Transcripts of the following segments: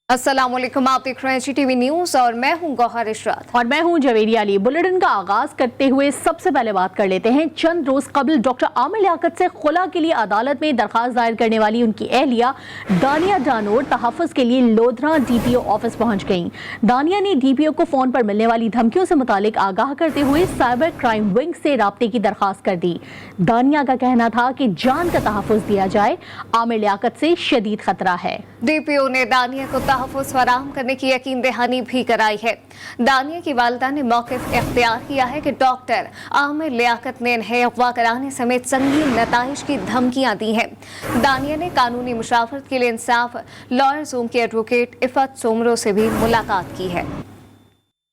अस्सलाम वालेकुम, आप देख रहे हैं GTV न्यूज और मैं हूं गौहर इशरात और मैं हूं जवेरी अली। बुलेटिन का आगाज करते हुए सबसे पहले बात कर लेते हैं। चंद रोज कबल डॉक्टर आमिर लियाकत से खुला के लिए अदालत में दरखास्त दायर करने वाली उनकी एहलिया दानिया डानोर तहफ़्फ़ुज़ के लिए लोधरा DPO ऑफिस पहुंच गईं। दानिया ने DPO को फोन पर मिलने वाली धमकियों से मुतालिक आगाह करते हुए साइबर क्राइम विंग से राब्ते की दरखास्त कर दी। दानिया का कहना था कि जान का तहफ़्फ़ुज़ दिया जाए, आमिर लियाकत से शदीद खतरा है। DPO ने दानिया को तहफ़्फ़ुज़ फराहम करने की यकीन दहानी भी कराई है। दानिया की वालिदा ने मौक़िफ़ इख्तियार किया है कि डॉक्टर आमिर लियाकत ने इन्हें अगवा कराने समेत संगीन नताइज की धमकियां दी हैं। दानिया ने कानूनी मुशावरत के लिए इंसाफ लॉयर जोन के एडवोकेट इफ़त सोमरो से भी मुलाकात की है।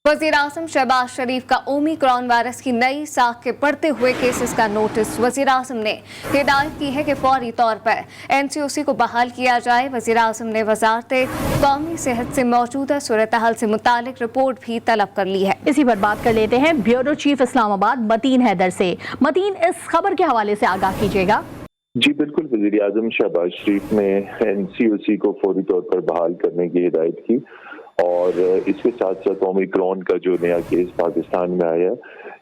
वज़ीर आज़म शहबाज शरीफ का ओमिक्रॉन वायरस की नई साख के बढ़ते हुए केसेस का नोटिस। वज़ीर आज़म ने हिदायत की है कि फौरी तौर पर NCOC को बहाल किया जाए। वज़ीर आज़म ने वज़ारत कौमी सेहत से मौजूदा सूरत हाल से मुतालिक रिपोर्ट भी तलब कर ली है। इसी पर बात कर लेते हैं ब्यूरो चीफ इस्लामाबाद मतीन हैदर से। मतीन, इस खबर के हवाले से आगाह कीजिएगा। जी बिल्कुल, वज़ीर आज़म शहबाज शरीफ ने NCOC को फौरी तौर पर बहाल करने की हिदायत की और इसके साथ साथ ओमिक्रॉन का जो नया केस पाकिस्तान में आया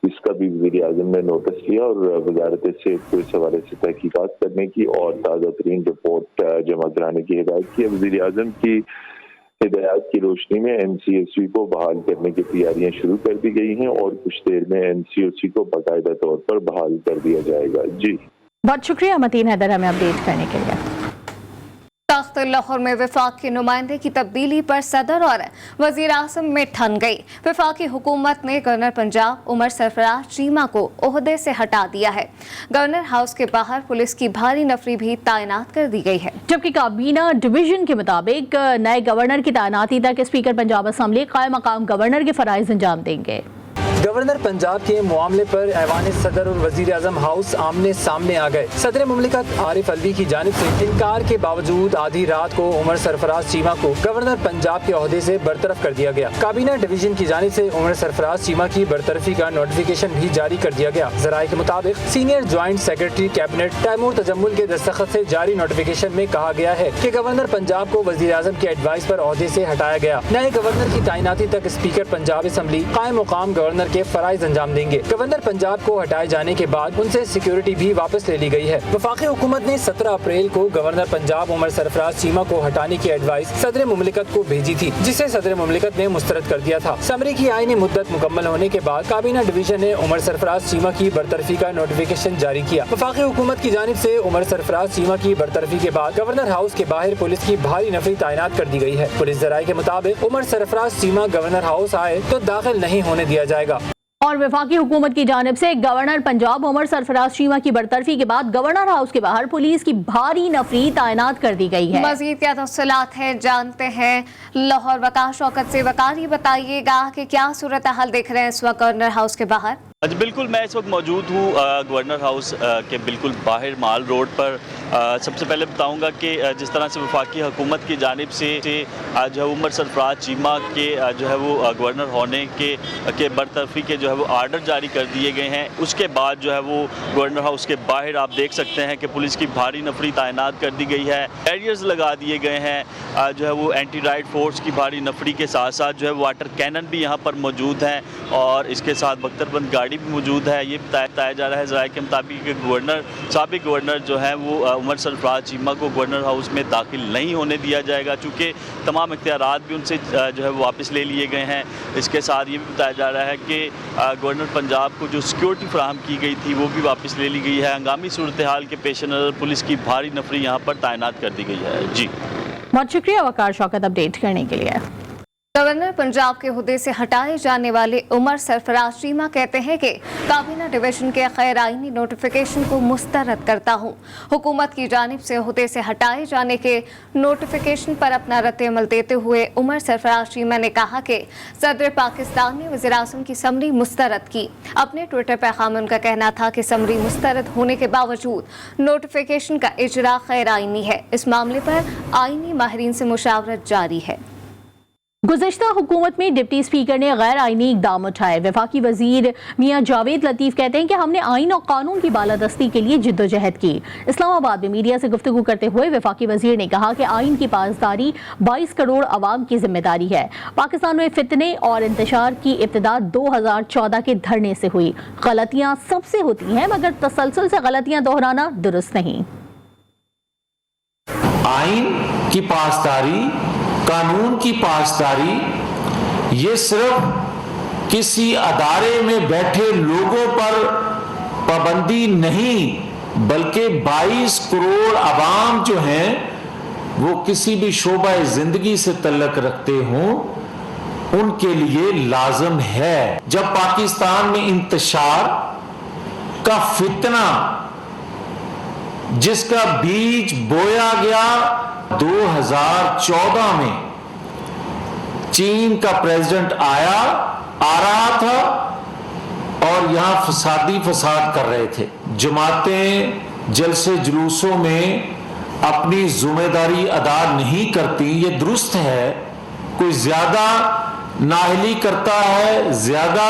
इसका भी वज़ीर आज़म ने नोटिस लिया और वज़ारत सेहत को इस हवाले से तहकीकात करने की और ताज़ा तरीन रिपोर्ट जमा कराने की हिदायत की। वज़ीर आज़म की हिदायत की रोशनी में NCOC को बहाल करने की तैयारियां शुरू कर दी गई हैं और कुछ देर में NCOC को बाकायदा तौर पर बहाल कर दिया जाएगा। जी बहुत शुक्रिया मतीन हैदर हमें अपडेट करने के लिए। तख्त लाहौर में वफाक के नुमाइंदे की तब्दीली पर सदर और वज़ीर आज़म में ठन गई। वफाकी हुकूमत ने गवर्नर पंजाब उमर सरफराज चीमा को ओहदे से हटा दिया है। गवर्नर हाउस के बाहर पुलिस की भारी नफरी भी तैनात कर दी गई है, जबकि काबीना डिवीजन के मुताबिक नए गवर्नर की तैनाती तक स्पीकर पंजाब असम्बली कायम मकाम गवर्नर के फराइज अंजाम देंगे। गवर्नर पंजाब के मामले पर ऐवान सदर और वजीर आजम हाउस आमने सामने आ गए। सदर मुमलिकत आरिफ अलवी की जानिब से इनकार के बावजूद आधी रात को उमर सरफराज चीमा को गवर्नर पंजाब के ओहदे से बरतरफ कर दिया गया। काबीना डिवीजन की जानिब से उमर सरफराज चीमा की बरतरफी का नोटिफिकेशन भी जारी कर दिया गया। जराये के मुताबिक senior joint secretary cabinet Taimur Tajammul के दस्तखत से जारी नोटिफिकेशन में कहा गया है कि गवर्नर पंजाब को वजीर आजम के एडवाइस पर ओहदे से हटाया गया। नए गवर्नर की तैनाती तक स्पीकर पंजाब असम्बली कायम मुकाम गवर्नर के फराइज अंजाम देंगे। गवर्नर पंजाब को हटाए जाने के बाद उनसे सिक्योरिटी भी वापस ले ली गई है। वफाकी हुकूमत ने 17 अप्रैल को गवर्नर पंजाब उमर सरफराज चीमा को हटाने की एडवाइस सदर मुमलिकत को भेजी थी, जिसे सदर मुमलिकत ने मुस्तरद कर दिया था। समरी की आईनी मुद्दत मुकम्मल होने के बाद काबीना डिवीजन ने उमर सरफराज चीमा की बरतरफी का नोटिफिकेशन जारी किया। वफाकी हुकूमत की जानिब से उमर सरफराज चीमा की बरतरफी के बाद गवर्नर हाउस के बाहर पुलिस की भारी नफरी तैनात कर दी गई है। पुलिस जराये के मुताबिक उमर सरफराज चीमा गवर्नर हाउस आए तो दाखिल नहीं होने दिया जाएगा। और वफाकी हुकूमत की जानिब से गवर्नर पंजाब उमर सरफराज चीमा की बरतरफी के बाद गवर्नर हाउस के बाहर पुलिस की भारी नफरी तैनात कर दी गई है। मजीद क्या तफसीलात है जानते हैं लाहौर वकार शौकत से। वकार, ये बताइएगा कि क्या सूरत हाल देख रहे हैं इस वक्त गवर्नर हाउस के बाहर? जी बिल्कुल, मैं इस वक्त मौजूद हूँ गवर्नर हाउस के बिल्कुल बाहर माल रोड पर। सबसे पहले बताऊंगा कि जिस तरह से वफाकी हुकूमत की जानिब से जो है उमर सरफराज चीमा के जो है वो गवर्नर होने के बरतरफी के जो है वो आर्डर जारी कर दिए गए हैं। उसके बाद जो है वो गवर्नर हाउस के बाहर आप देख सकते हैं कि पुलिस की भारी नफरी तैनात कर दी गई है। बैरियर्स लगा दिए गए हैं। जो है वो एंटी राइड फोर्स की भारी नफरी के साथ साथ जो है वाटर कैनन भी यहाँ पर मौजूद हैं और इसके साथ बख्तरबंद गाड़ी भी मौजूद है। ये बताया जा रहा है ज़राए के मुताबिक कि साबिक गवर्नर जो है वो उमर सरफराज चीमा को गवर्नर हाउस में दाखिल नहीं होने दिया जाएगा, चूँकि तमाम इख्तियारात भी उनसे जो है वो वापस ले लिए गए हैं। इसके साथ ये भी बताया जा रहा है कि गवर्नर पंजाब को जो सिक्योरिटी फराहम की गई थी वो भी वापस ले ली गई है। हंगामी सूरत हाल के पेश नज़र पुलिस की भारी नफरी यहाँ पर तैनात कर दी गई है। जी बहुत शुक्रिया वकार शौकत अपडेट करने के लिए। गवर्नर पंजाब के हुद्दे से हटाए जाने वाले उमर सरफराज चीमा कहते हैं कि काबीना डिवीजन के गैर आईनी नोटिफिकेशन को मुस्तरद करता हूँ। हुकूमत की जानिब से हुद्दे से हटाए जाने के नोटिफिकेशन पर अपना रद्द-ए-अमल देते हुए उमर सरफराज चीमा ने कहा कि सदर पाकिस्तान ने वज़ीर आज़म की समरी मुस्तरद की। अपने ट्विटर पैगाम में उनका कहना था कि समरी मुस्तरद होने के बावजूद नोटिफिकेशन का इजरा गैर आईनी है। इस मामले पर आईनी माहिरीन से मुशावरत जारी है। गुज़िश्ता हुकूमत में डिप्टी स्पीकर ने गैर आईनी इकदाम उठाए। वफाकी वजीर मियां जावेद लतीफ़ कहते हैं कि हमने आइन और कानून की बालादस्ती के लिए जिद्दोजहद की। इस्लामाबाद में मीडिया से गुफ्तगू करते हुए वफाकी वजीर ने कहा कि आइन की पासदारी 22 करोड़ अवाम की जिम्मेदारी है। पाकिस्तान में फितने और इंतशार की इब्तिदा 2014 के धरने से हुई। गलतियाँ सबसे होती हैं, मगर तसलसल से गलतियाँ दोहराना दुरुस्त नहीं। आइन की पासदारी, कानून की पासदारी, ये सिर्फ किसी अदारे में बैठे लोगों पर पाबंदी नहीं, बल्कि 22 करोड़ अवाम जो हैं वो किसी भी शोबा जिंदगी से तल्लक रखते हों, उनके लिए लाजम है। जब पाकिस्तान में इंतशार का फितना जिसका बीज बोया गया 2014 में, चीन का प्रेसिडेंट आ रहा था और यहां फसाद कर रहे थे। जमातें जलसे जुलूसों में अपनी जिम्मेदारी अदा नहीं करती, ये दुरुस्त है। कोई ज्यादा नाअहली करता है, ज्यादा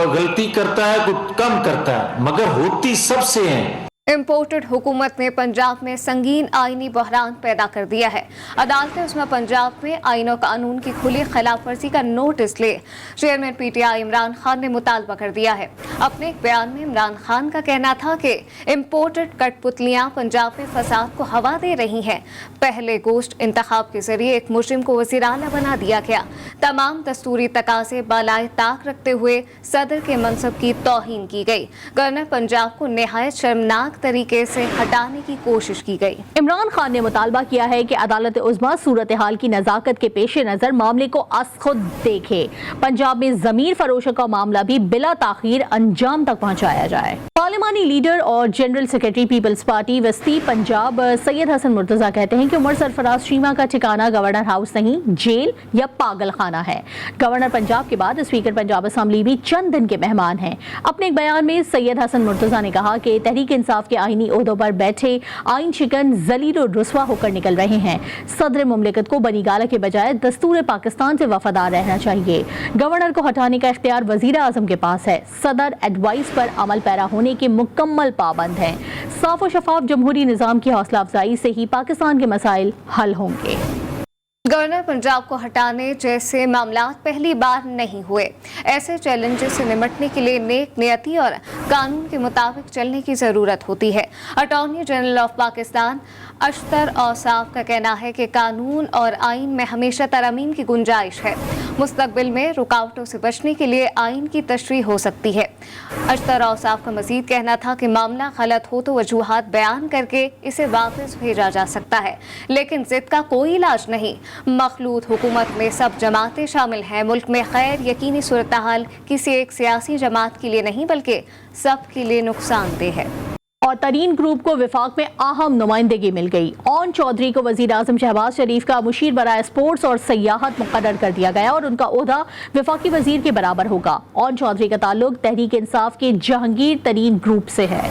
गलती करता है, कोई कम करता है, मगर होती सबसे है। इम्पोर्टेड हुकूमत ने पंजाब में संगीन आईनी बहरान पैदा कर दिया है। अदालतें उसमें पंजाब में आइन और कानून की खुली खिलाफ वर्जी का नोटिस ले चेयरमैन पीटीआई इमरान खान ने मुतालबा कर दिया है। अपने एक बयान में इमरान खान का कहना था कि इम्पोर्टेड कठपुतलियां पंजाब में फसाद को हवा दे रही हैं। पहले गोश्त इंतखाब के जरिए एक मुजरिम को वज़ीर आला बना दिया गया। तमाम दस्तूरी तकाज़े बालाए ताक रखते हुए सदर के मनसब की तौहीन की गई। गवर्नर पंजाब को निहायत शर्मनाक तरीके से हटाने की कोशिश की गई। इमरान खान ने मुतालबा किया है कि अदालत उज़्मा सूरत हाल की नज़ाकत के पेश नज़र मामले को खुद देखे। पंजाब में ज़मीर फरोशों का मामला भी बिला ताखीर अंजाम तक पहुँचाया जाए। पार्लिमानी लीडर और जनरल सेक्रेटरी पीपल्स पार्टी वस्ती पंजाब सैयद हसन मुर्तज़ा कहते हैं कि उमर सरफराज चीमा का ठिकाना गवर्नर हाउस नहीं, जेल या पागल खाना है। गवर्नर पंजाब के बाद स्पीकर पंजाब असम्बली भी चंद दिन के मेहमान हैं। अपने एक बयान में सैयद हसन मुर्तज़ा ने कहा कि तहरीक इंसाफ के आईनी ओहदों पर बैठे आइन शिकन जलील और रुस्वा होकर निकल रहे हैं। सदर मुमलिकत को बनी गाला के बजाय दस्तूर पाकिस्तान से वफादार रहना चाहिए। गवर्नर को हटाने का इख्तियार वजीर आजम के पास है। सदर एडवाइस पर अमल पैरा होने के मुकम्मल पाबंद हैं। साफ और शफाफ जमहूरी निज़ाम की हौसला अफजाई से ही पाकिस्तान के मसाइल हल होंगे। गवर्नर पंजाब को हटाने जैसे मामला पहली बार नहीं हुए। ऐसे चैलेंजेस से निपटने के लिए नेक नियति और कानून के मुताबिक चलने की ज़रूरत होती है। Attorney general of Pakistan Ashtar Ausaf का कहना है कि कानून और आइन में हमेशा तरमीम की गुंजाइश है। मुस्तकबिल में रुकावटों से बचने के लिए आइन की तशरीह हो सकती है। अशतर औसाफ का मजीद कहना था कि मामला गलत हो तो वजूहात बयान करके इसे वापस भेजा जा सकता है, लेकिन जिद का कोई इलाज नहीं। मखलूत हुकूमत में सब जमातें शामिल हैं। मुल्क में खैर यकीनी सूरत हाल किसी एक सियासी जमात के लिए नहीं बल्कि सब के लिए नुकसानदेह है। और तरीन ग्रुप को विफाक में अहम नुमाइंदगी मिल गई। ओन चौधरी को वजीर आजम शहबाज शरीफ का मुशीर बराए स्पोर्ट्स और सयाहत मुकर्रर कर दिया गया और उनका ओहदा विफाकी वजीर के बराबर होगा। ओन चौधरी का ताल्लुक तहरीक इंसाफ के जहांगीर तरीन ग्रुप से है।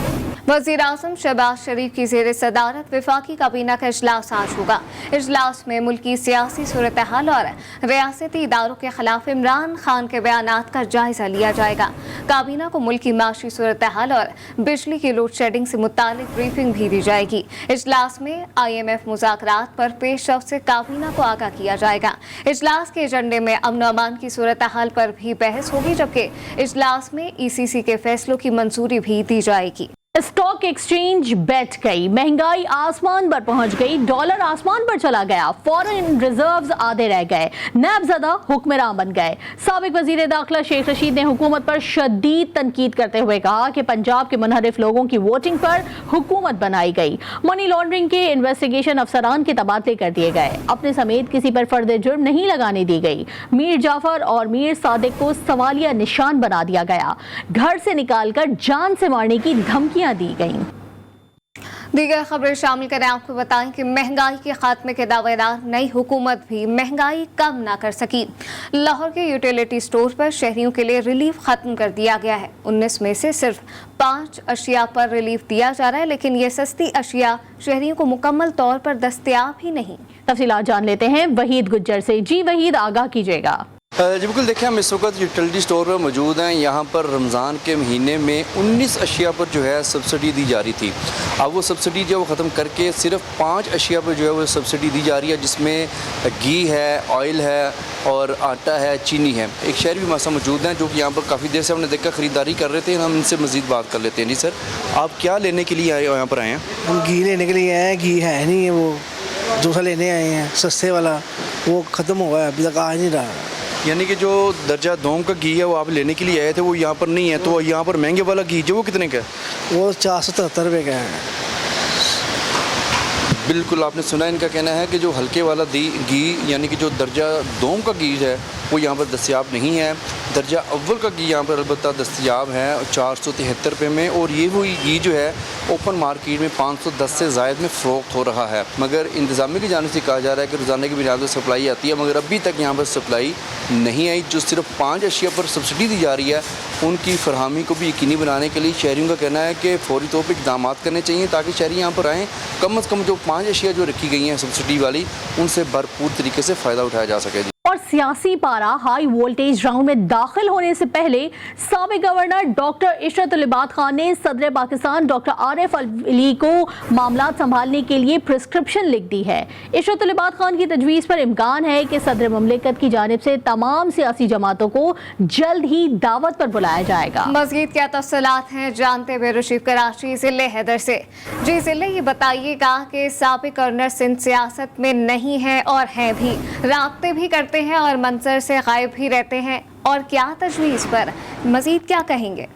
वज़ीर आज़म शहबाज शरीफ की ज़ेर सदारत वफाकी काबीना का इजलास आज होगा। इजलास में मुल्की सियासी सूरत हाल और रियासती इदारों के खिलाफ इमरान खान के बयानात का जायजा लिया जाएगा। काबीना को मुल्की माशी सूरत हाल और बिजली की लोड शेडिंग से मुतालिक ब्रीफिंग भी दी जाएगी। इजलास में IMF मुज़ाकरात पर पेशरफ्त से काबीना को आगाह किया जाएगा। इजलास के एजेंडे में अमन अमान की सूरत हाल पर भी बहस होगी, जबकि इजलास में ECC के फैसलों की मंजूरी भी दी जाएगी। स्टॉक एक्सचेंज बैठ गई, महंगाई आसमान पर पहुंच गई, डॉलर आसमान पर चला गया, फॉरेन रिजर्व्स आधे रह गए, नैबज़दा हुक्मरान बन गए। साबिक वजीर दाखिला शेख रशीद ने हुकूमत पर शदीद तनकीद करते हुए कहा कि पंजाब के मुनहरिफ लोगों की वोटिंग पर हुकूमत बनाई गई। मनी लॉन्ड्रिंग के इन्वेस्टिगेशन अफसरान के तबादले कर दिए गए। अपने समेत किसी पर फर्द जुर्म नहीं लगाने दी गई। मीर जाफर और मीर सादिक को सवालिया निशान बना दिया गया। घर से निकालकर जान से मारने की धमकियां दी गईं। दीगर खबरें शामिल करें। आपको बताएं कि महंगाई के खात्मे के दावेदार नई हुकूमत भी महंगाई कम ना कर सकी। लाहौर के यूटिलिटी स्टोर पर शहरियों के लिए रिलीफ खत्म कर दिया गया है। 19 में से सिर्फ 5 अशिया पर रिलीफ दिया जा रहा है, लेकिन ये सस्ती अशिया शहरियों को मुकम्मल तौर पर दस्तयाब ही नहीं। तफसीलात जान लेते हैं वहीद गुज्जर से। जी वहीद, आगाह कीजिएगा। जी बिल्कुल, देखिए हम इस वक्त यूटिलिटी स्टोर पर मौजूद हैं। यहाँ पर रमज़ान के महीने में 19 अशिया पर जो है सब्सिडी दी जा रही थी। अब वो सब्सिडी जो है वो ख़त्म करके सिर्फ 5 अशिया पर जो है वो सब्सिडी दी जा रही है, जिसमें घी है, ऑयल है और आटा है, चीनी है। एक शहर भी हमारे साथ मौजूद हैं जो कि यहाँ पर काफ़ी देर से हमने देखा ख़रीदारी कर रहे थे। हम इनसे मज़ीद बात कर लेते हैं। जी सर, आप क्या लेने के लिए आए हो, यहाँ पर आए हैं? हम घी लेने के लिए आए हैं। घी है नहीं है, वो दूसरा लेने आए हैं सस्ते वाला, वो ख़त्म हो गया, अभी तक आ नहीं रहा। यानी कि जो दर्जा दोम का घी है वो आप लेने के लिए आए थे, वो यहाँ पर नहीं है। तो यहाँ पर महंगे वाला घी जो वो कितने का है? वो 477 रुपये का है। बिल्कुल, आपने सुना, इनका कहना है कि जो हल्के वाला घी यानी कि जो दर्जा दोम का घी है वो यहाँ पर दस्तयाब नहीं है। दर्जा अव्वल का घी यहाँ पर अलबत्ता दस्तयाब है 473 रुपये में, और ये वही घी जो है ओपन मार्केट में 510 से ज़ायद में फ़रोख्त हो रहा है। मगर इंतज़ामिया की जानिब से कहा जा रहा है कि रोज़ाना की बुनियाद पर सप्लाई आती है, मगर अभी तक यहाँ पर सप्लाई नहीं आई। जो सिर्फ 5 अशिया पर सब्सिडी दी जा रही है, उनकी फरहमी को भी यकीनी बनाने के लिए शहरियों का कहना है कि फौरी तौर पर इक़दाम करने चाहिए ताकि शहरी यहाँ पर आएँ। कम से कम जो 5 अशिया जो रखी गई हैं सब्सिडी वाली, उनसे भरपूर तरीके से फ़ायदा उठाया जा सके। और सियासी पारा हाई वोल्टेज राउंड में दाखिल होने से पहले साबिक गवर्नर डॉक्टर इशरत उल इबाद खान ने सदर पाकिस्तान डॉक्टर आरिफ अलवी को मामला संभालने के लिए प्रिस्क्रिप्शन लिख दी है। इशरत उल इबाद खान की तजवीज़ पर इम्कान है कि सदर मुमलिकत की जानिब से तमाम सियासी जमातों को जल्द ही दावत पर बुलाया जाएगा। मज़ीद क्या तफसीलात हैं जानते हुए रशीद कराची ज़िले हैदर से। जी ज़िले, ये बताइएगा कि साबिक गवर्नर सिंध सियासत में नहीं है और हैं भी, राब्ते भी करते हैं और मंजर से गायब भी रहते हैं, और क्या तजवीज़ पर मज़ीद क्या कहेंगे?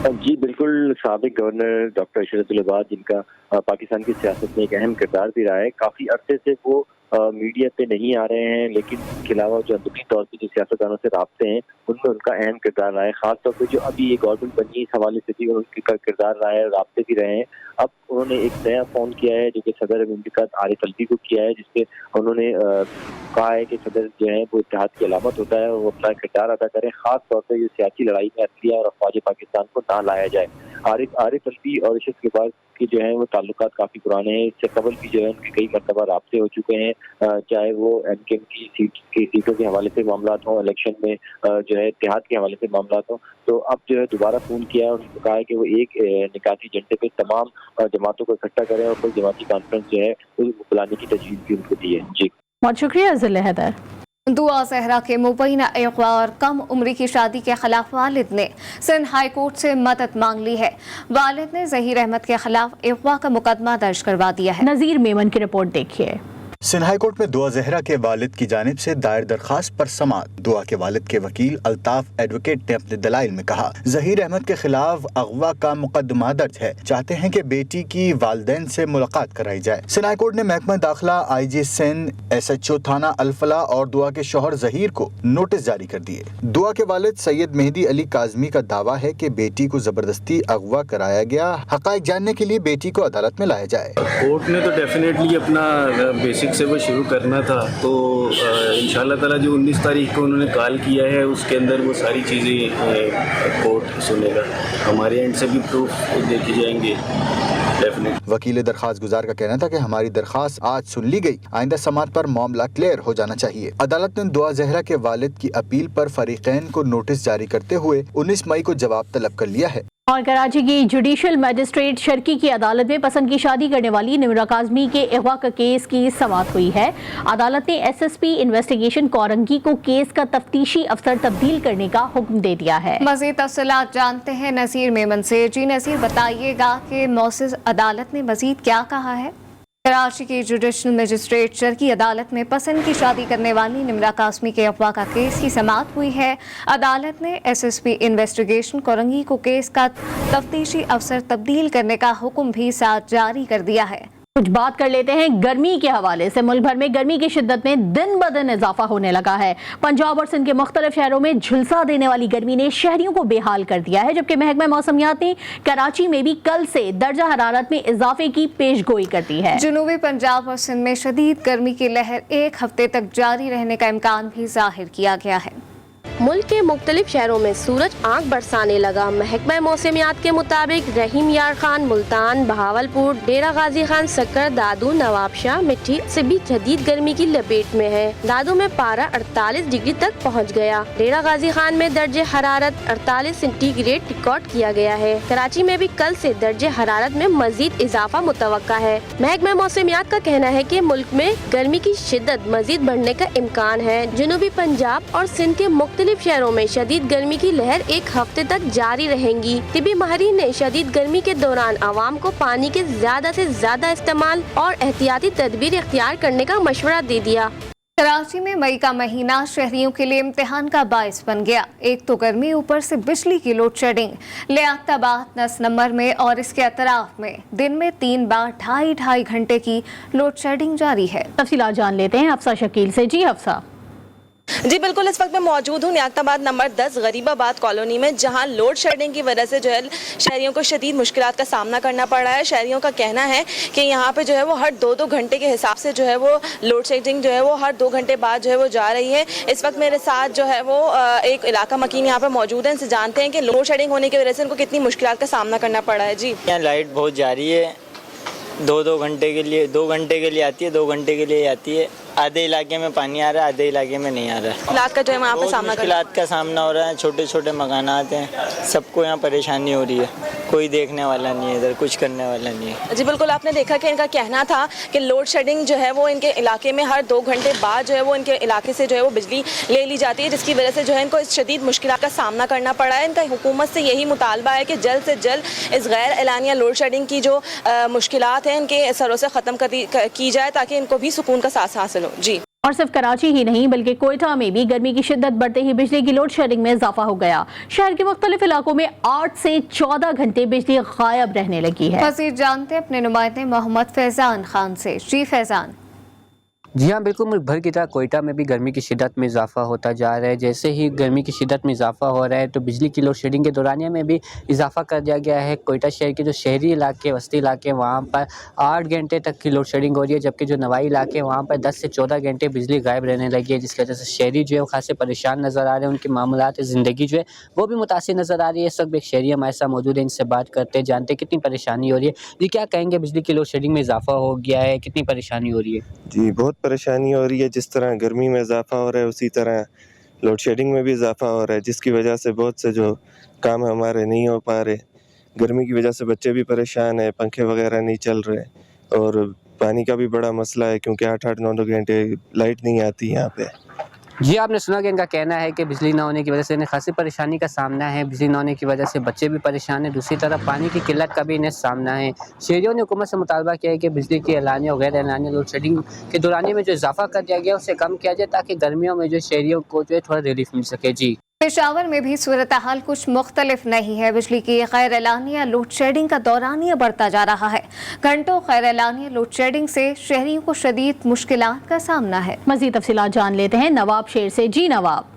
जी बिल्कुल, साबिक गवर्नर डॉक्टर इशरत उल इबाद, जिनका पाकिस्तान की सियासत में एक अहम किरदार भी रहा है, काफ़ी अरसे से वो मीडिया पे नहीं आ रहे हैं, लेकिन इसके अलावा जो अंदरूनी तौर पे जो सियासतदानों से राब्ते हैं उनमें उनका अहम किरदार रहा है। खासतौर पे जो अभी ये गवर्नमेंट बनी इस हवाले से भी उनका किरदार रहा है, राब्ते भी रहे हैं। अब उन्होंने एक नया फ़ोन किया है जो कि सदर मुमलिकत आरिफ अलवी को किया है, जिसपे उन्होंने कहा है कि सदर जो है वो इत्तेहाद की अलामत होता है, वो अपना किरदार अदा करें, खास तौर पर ये सियासी लड़ाई में असलिया और अफवाज पाकिस्तान को ना लाया जाए। आरिफ अलवी और इशरत उल इबाद के जो है वो ताल्लुकात काफ़ी पुराने हैं। इससे कबल भी जो है उनके कई मरतबा राब्ते हो चुके हैं, चाहे वो MKM की सीटों के हवाले से मामला हों, इलेक्शन में जो है इत्तेहाद के हवाले से मामला हों। तो अब जो है दोबारा फ़ोन किया है, उन्होंने कहा है कि वो एक निकाती एजेंडे पे तमाम जमातों को इकट्ठा करें और कोई जमाती कॉन्फ्रेंस जो है वो बुलाने की तजवीज़ भी उनको दी है। जी बहुत शुक्रिया ज़िले हैदर। दुआ जहरा के मुबैना अगवा और कम उम्री की शादी के खिलाफ वालिद ने सिंध हाई कोर्ट से मदद मांग ली है। वालिद ने ज़हीर अहमद के खिलाफ अगवा का मुकदमा दर्ज करवा दिया है। नज़ीर मेमन की रिपोर्ट देखिए। सिंध हाई कोर्ट में दुआ जहरा के वालिद की जानिब से दायर दरखास्त पर समाअत। दुआ के वालिद के वकील अल्ताफ एडवोकेट ने अपने दलाइल में कहा, ज़हीर अहमद के खिलाफ अगवा का मुकदमा दर्ज है, चाहते हैं कि बेटी की वालिदैन से मुलाकात कराई जाए। सिंध हाई कोर्ट ने महकमा दाखिला, IG सिंध, SHO थाना अल्फला और दुआ के शौहर ज़हीर को नोटिस जारी कर दिए। दुआ के वालिद सैयद मेहदी अली काज़मी का दावा है कि बेटी को जबरदस्ती अगवा कराया गया, हक़ाइक़ जानने के लिए बेटी को अदालत में लाया जाए। कोर्ट ने तो डेफिनेटली अपना बेसिक से वो शुरू करना था, तो इंशाल्लाह ताला जो 19 तारीख को उन्होंने कॉल किया है उसके अंदर वो सारी चीज़ें कोर्ट सुनेगा। हमारे एंड से भी प्रूफ देखे जाएंगे। वकील दरखास्त गुजार का कहना था कि हमारी दरखास्त आज सुन ली गई, आइंदा समाअत पर मामला क्लियर हो जाना चाहिए। अदालत ने दुआ जहरा के वालिद की अपील पर फरीकैन को नोटिस जारी करते हुए 19 मई को जवाब तलब कर लिया है। और कराची की जुडिशल मजिस्ट्रेट शर्की की अदालत में पसंद की शादी करने वाली निमरा काज़मी के अगवा का केस की समाअत हुई है। अदालत ने SSP इन्वेस्टिगेशन कोरंगी को केस का तफ्तीशी अफसर तब्दील करने का हुक्म दे दिया है। मज़ीद तफसीलात जानते हैं नज़ीर मेमन से। जी नज़ीर, बताइएगा कि मौसूस अदालत ने मज़ीद क्या कहा है? कराची की जुडिशल मजिस्ट्रेट शर्की अदालत में पसंद की शादी करने वाली निमरा काज़मी के अगवा का केस की समाअत हुई है। अदालत ने SSP इन्वेस्टिगेशन कोरंगी को केस का तफ्तीशी अफसर तब्दील करने का हुक्म भी साथ जारी कर दिया है। कुछ बात कर लेते हैं गर्मी के हवाले से। मुल्क भर में गर्मी की शिद्दत में दिन ब दिन इजाफा होने लगा है। पंजाब और सिंध के मुख्तलिफ शहरों में झुलसा देने वाली गर्मी ने शहरियों को बेहाल कर दिया है, जबकि महकमा मौसमियात ने कराची में भी कल से दर्जा हरारत में इजाफे की पेशगोई कर दी है। जनूबी पंजाब और सिंध में शदीद गर्मी की लहर एक हफ्ते तक जारी रहने का इम्कान भी जाहिर किया गया है। मुल्क के मुख्तलिफ शहरों में सूरज आंख बरसाने लगा। महकमा मौसमियात के मुताबिक रहीम यार खान, मुल्तान, बहावलपुर, डेरा गाजी खान, सक्कर, दादू, नवाबशाह, मिट्टी से भी शदीद गर्मी की लपेट में है। दादू में पारा 48 डिग्री तक पहुंच गया। डेरा गाजी खान में दर्जे हरारत 48 सेंटीग्रेड रिकॉर्ड किया गया है। कराची में भी कल से दर्जे हरारत में मजीद इजाफा मुतवक्का है। महकमा मौसमियात का कहना है कि मुल्क में गर्मी की शिद्दत मजीद बढ़ने का इम्कान है। जनूबी पंजाब और सिंध के मुख्तलिफ शहरों में शदीद गर्मी की लहर एक हफ्ते तक जारी रहेंगी। तिबी माहिरीन ने शदीद गर्मी के दौरान आवाम को पानी के ज्यादा से ज्यादा इस्तेमाल और एहतियाती तदबीर इख्तियार करने का मशवरा दे दिया। कराची में मई का महीना शहरियों के लिए इम्तिहान का बाइस बन गया। एक तो गर्मी, ऊपर से बिजली की लोड शेडिंग। लियाकताबाद, 10 नंबर में और इसके अतराफ में दिन में 3 बार 2.5 घंटे की लोड शेडिंग जारी है। तफसीलात जान लेते हैं हफ्सा शकील से। जी हफ्सा। जी बिल्कुल, इस वक्त मैं मौजूद हूँ लियाकताबाद नंबर 10 गरीबाबाद कॉलोनी में, जहाँ लोड शेडिंग की वजह से जो है शहरियों को शदीद मुश्किलात का सामना करना पड़ रहा है। शहरियों का कहना है कि यहाँ पे जो है वो हर 2-2 घंटे के हिसाब से जो है वो लोड शेडिंग जो है वो हर 2 घंटे बाद जो है वो जा रही है। इस वक्त मेरे साथ जो है वो एक इलाका मकीन यहाँ पर मौजूद है। इनसे जानते हैं कि लोड शेडिंग होने की वजह से इनको कितनी मुश्किलात का सामना करना पड़ा है। जी, यहाँ लाइट बहुत जा रही है, 2 घंटे के लिए 2 घंटे के लिए आती है, 2 घंटे के लिए आती है। आधे इलाके में पानी आ रहा है, आधे इलाके में नहीं आ रहा है। मुश्किलात का जो है यहाँ पे सामना हो रहा है। छोटे छोटे मकानात हैं, सबको यहाँ परेशानी हो रही है। कोई देखने वाला नहीं है, इधर कुछ करने वाला नहीं है। जी बिल्कुल, आपने देखा कि इनका कहना था कि लोड शेडिंग जो है वो इनके इलाके में हर 2 घंटे बाद जो है वो इनके इलाके से जो है वो बिजली ले ली जाती है, जिसकी वजह से जो है इनको इस शदीद मुश्किलात का सामना करना पड़ा है। इनका हुकूमत से यही मुतालबा है कि जल्द से जल्द इस गैर एलानिया लोड शेडिंग की जो मुश्किलात हैं इनके सरों से ख़त्म की जाए, ताकि इनको भी सुकून का सांस हासिल हो। जी, और सिर्फ कराची ही नहीं बल्कि कोयटा में भी गर्मी की शिद्दत बढ़ते ही बिजली की लोड शेडिंग में इजाफा हो गया। शहर के मुख्तलिफ इलाकों में 8 से 14 घंटे बिजली गायब रहने लगी है। मज़ीद जानते अपने नुमाइंदे मोहम्मद फैजान खान से। जी फैजान। जी हाँ बिल्कुल, मुल्क भर की तरह कोयटा में भी गर्मी की शिद्दत में इजाफा होता जा रहा है। जैसे ही गर्मी की शिद्दत में इजाफा हो रहा है तो बिजली की लोड शेडिंग के दौरानिया में भी इजाफा कर दिया गया है। कोयटा शहर के जो शहरी इलाके, वस्ती इलाके, वहाँ पर 8 घंटे तक की लोड शेडिंग हो रही है, जबकि जो नवाई इलाके वहाँ पर 10 से 14 घंटे बिजली गायब रहने लगी है, जिसकी वजह से शहरी जो है वो खासे परेशान नज़र आ रहे हैं। उनके मामलात ज़िंदगी जो है वो भी मुतासिर नज़र आ रही है। इस वक्त एक शहरी हमारे साथ मौजूद है, इनसे बात करते हैं, जानते कितनी परेशानी हो रही है। जी क्या कहेंगे, बिजली की लोड शेडिंग में इजाफा हो गया है, कितनी परेशानी हो रही है? जी बहुत परेशानी हो रही है। जिस तरह गर्मी में इजाफा हो रहा है उसी तरह लोड शेडिंग में भी इजाफा हो रहा है, जिसकी वजह से बहुत से जो काम हमारे नहीं हो पा रहे। गर्मी की वजह से बच्चे भी परेशान हैं, पंखे वगैरह नहीं चल रहे, और पानी का भी बड़ा मसला है क्योंकि 8-8, 9-9 घंटे लाइट नहीं आती यहाँ पे। जी आपने सुना कि इनका कहना है कि बिजली ना होने की वजह से इन्हें खासी परेशानी का सामना है। बिजली ना होने की वजह से बच्चे भी परेशान हैं, दूसरी तरफ पानी की किल्लत का भी इन्हें सामना है। शहरियों ने हुकूमत से मुतालबा किया है कि बिजली की एलानिया और गैर एलानिया लोड शेडिंग के दौरान में जो इजाफा कर दिया गया उसे कम किया जाए, ताकि गर्मियों में जो शहरियों को जो है थोड़ा रिलीफ मिल सके। जी, पेशावर में भी सूरत हाल कुछ मुख्तलिफ नहीं है। बिजली की गैर एलानिया लोड शेडिंग का दौरानिया बढ़ता जा रहा है। घंटों गैर एलानिया लोड शेडिंग से शहरियों को शदीद मुश्किलात का सामना है। मज़ीद तफसीलात जान लेते हैं नवाब शेर से। जी नवाब।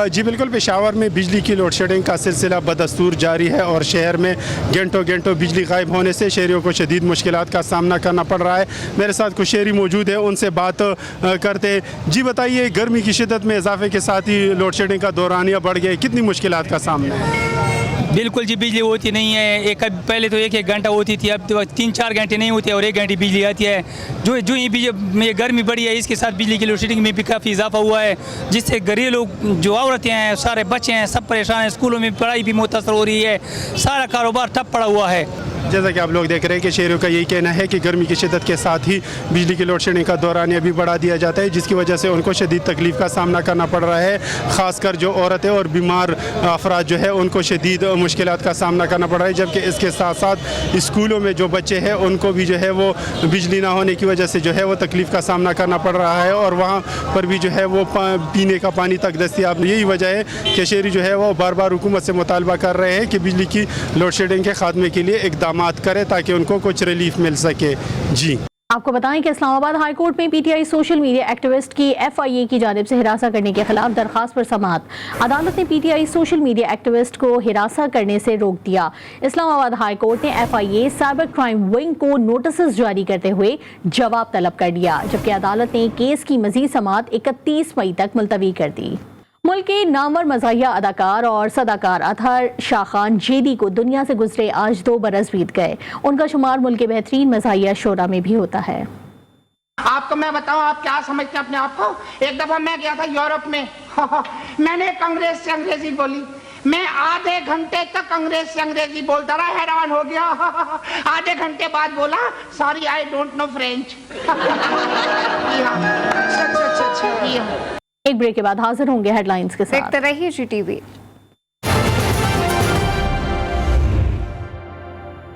जी बिल्कुल, पेशावर में बिजली की लोड शेडिंग का सिलसिला बदस्तूर जारी है और शहर में घंटों घंटों बिजली गायब होने से शहरियों को शदीद मुश्किलात का सामना करना पड़ रहा है। मेरे साथ कुछ शहरी मौजूद है, उनसे बात करते हैं। जी बताइए, गर्मी की शिद्दत में इजाफे के साथ ही लोड शेडिंग का दौरानिया बढ़ गया, कितनी मुश्किलात का सामना है? बिल्कुल जी, बिजली होती नहीं है। पहले तो 1-1 घंटा होती थी, अब तो 3-4 घंटे नहीं होते और 1 घंटे बिजली आती है। जो ये गर्मी बढ़ी है, इसके साथ बिजली की लोड शेडिंग में भी काफ़ी इजाफा हुआ है, जिससे घरेलू जो औरतें हैं, सारे बच्चे हैं, सब परेशान हैं। स्कूलों में पढ़ाई भी मुतासर हो रही है, सारा कारोबार ठप पड़ा हुआ है। जैसा कि आप लोग देख रहे हैं कि शहरियों का यही कहना है कि गर्मी की शिद्दत के साथ ही बिजली की लोड शेडिंग का दौरानिया भी बढ़ा दिया जाता है, जिसकी वजह से उनको शदीद तकलीफ का सामना करना पड़ रहा है। ख़ासकर जो औरतें और बीमार अफराद जो है उनको शदीद मुश्किलात का सामना करना पड़ रहा है, जबकि इसके साथ साथ स्कूलों में जो बच्चे हैं उनको भी जो है वो बिजली ना होने की वजह से जो है वो तकलीफ़ का सामना करना पड़ रहा है, और वहाँ पर भी जो है वो पीने का पानी तक दस्तियाब नहीं। यही वजह है कि शहरी जो है वो बार बार हुकूमत से मुतालबा कर रहे हैं कि बिजली की लोड शेडिंग के खात्मे के लिए इक़दामात करे ताकि उनको कुछ रिलीफ मिल सके। जी, आपको बताएं कि इस्लामाबाद हाई कोर्ट में पीटीआई सोशल मीडिया एक्टिविस्ट की एफआईए की जानिब से हिरासत करने के खिलाफ दरखास्त पर समाअत। अदालत ने पीटीआई सोशल मीडिया एक्टिविस्ट को हिरासत करने से रोक दिया। इस्लामाबाद हाई कोर्ट ने एफआईए साइबर क्राइम विंग को नोटिस जारी करते हुए जवाब तलब कर दिया, जबकि अदालत ने केस की मजीद समाअत 31 मई तक मुलतवी कर दी। मुल्क के नामवर मज़ाहिया अदाकार और सदाकार अतहर शाह खान जेदी को दुनिया से गुजरे आज 2 बरस बीत गए। उनका शुमार मुल्क के बेहतरीन मज़ाहिया शोरा में भी होता है। आपको मैं बताऊं, आप क्या समझते हैं अपने आप को। एक दफा मैं गया था यूरोप में मैंने कांग्रेस से अंग्रेजी बोली, मैं आधे घंटे तक अंग्रेज से अंग्रेजी बोलता रहा, हैरान हो गया। आधे घंटे बाद बोला, sorry I don't know French. एक ब्रेक के बाद हाजिर होंगे हेडलाइंस के साथ। देखते रहिए GTV।